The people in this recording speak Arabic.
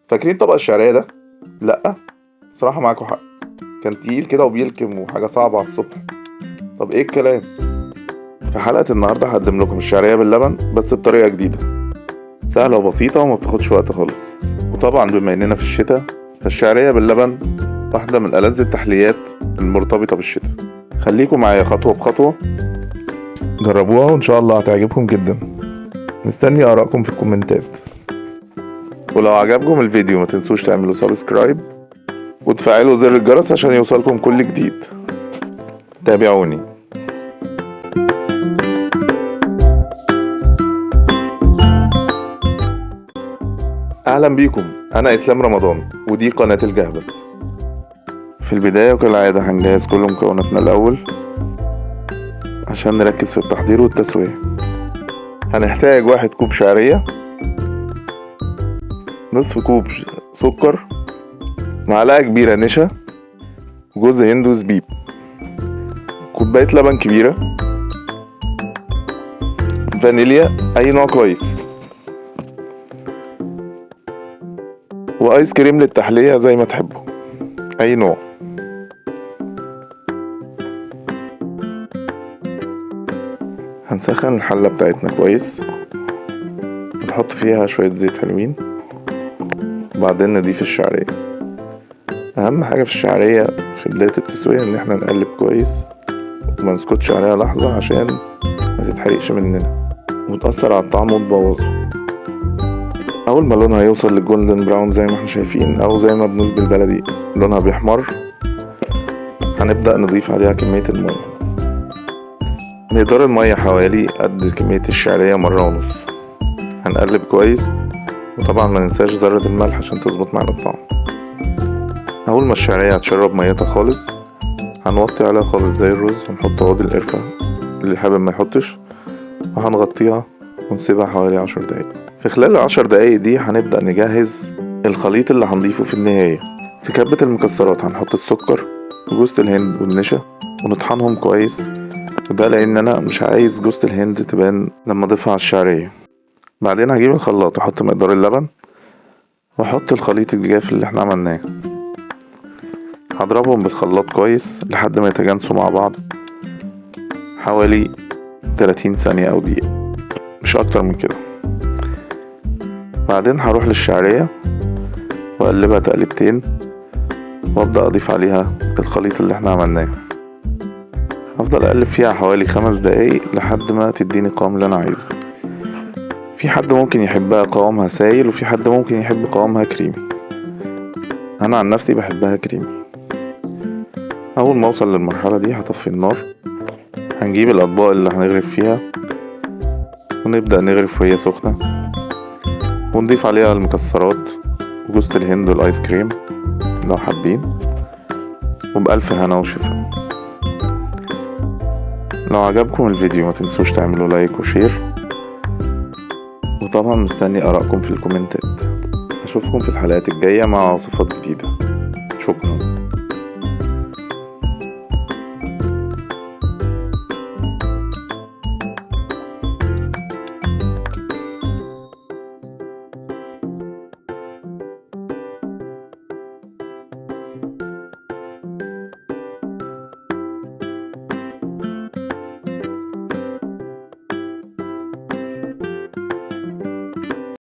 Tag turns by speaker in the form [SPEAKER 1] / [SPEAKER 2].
[SPEAKER 1] فاكرين طبق الشعرية ده؟ لأ؟ صراحة معاكوا حق، كان تقيل كده وبيلكم وحاجة صعبة على الصبح. طب ايه الكلام؟ في حلقة النهاردة هقدم لكم الشعرية باللبن بس بطريقة جديدة، سهلة وبسيطة وما بتاخدش وقت خالص. وطبعا بما اننا في الشتاء فالشعرية باللبن واحدة من ألذ التحليات المرتبطة بالشتاء. خليكم معايا خطوة بخطوة، جربوها وإن شاء الله هتعجبكم جدا. مستني آرائكم في الكومنتات، ولو عجبكم الفيديو ما تنسوش تعملوا سبسكرايب وتفعلوا زر الجرس عشان يوصلكم كل جديد. تابعوني. أهلا بيكم، أنا إسلام رمضان ودي قناة الجهبذ. في البداية وكالعادة هنجهز كل مكوناتنا الأول عشان نركز في التحضير والتسوية. هنحتاج 1 كوب شعرية، نصف كوب سكر، معلقة كبيرة نشا، جوز هند وزبيب، كوباية لبن كبيرة، فانيليا أي نوع كويس، وآيس كريم للتحلية زي ما تحبوا أي نوع. هنسخن الحلة بتاعتنا كويس، نحط فيها شوية زيت حلوين، وبعدين نضيف الشعرية. أهم حاجة في الشعرية في بداية التسوية إن احنا نقلب كويس وما نسكتش عليها لحظة عشان ما تتحرقش مننا وتأثر على الطعم وتبوظه. أول ما لونها يوصل للجولدن براون زي ما احنا شايفين أو زي ما بنقول بالبلدي لونها بيحمر، هنبدأ نضيف عليها كمية المية. مقدار المية حوالي قد كمية الشعرية مرة ونص. هنقلب كويس، وطبعا ما ننساش ذرة الملح عشان تظبط معنا الطعم. أول ما الشعرية هتشرب ميتها خالص هنوطي عليها خالص زي الرز، ونحط عود القرفة اللي حابب ما يحطش، وهنغطيها ونسيبها حوالي 10 دقايق. في خلال 10 دقايق دي هنبدأ نجهز الخليط اللي هنضيفه في النهاية. في كبة المكسرات هنحط السكر وجوز الهند والنشا ونطحنهم كويس، وده لان انا مش عايز جوز الهند تبان لما اضيفها على الشعريه. بعدين هجيب الخلاط واحط مقدار اللبن واحط الخليط الجاف اللي احنا عملناه، هضربهم بالخلاط كويس لحد ما يتجانسوا مع بعض حوالي 30 ثانيه او دقيقه، مش اكتر من كده. بعدين هروح للشعريه واقلبها تقلبتين وابدا اضيف عليها الخليط اللي احنا عملناه. هفضل اقلب فيها حوالي 5 دقايق لحد ما تديني القوام اللي انا عايزه. في حد ممكن يحبها قوامها سايل وفي حد ممكن يحب قوامها كريمي، انا عن نفسي بحبها كريمي. اول ما اوصل للمرحله دي هطفي النار، هنجيب الاطباق اللي هنغرف فيها ونبدا نغرف وهي سخنه، ونضيف عليها المكسرات وجوز الهند والايس كريم لو حابين، وبألف هنا وشفا. لو عجبكم الفيديو ما تنسوش تعملوا لايك وشير، وطبعا مستني آرائكم في الكومنتات. اشوفكم في الحلقات الجاية مع وصفات جديدة. شكرا.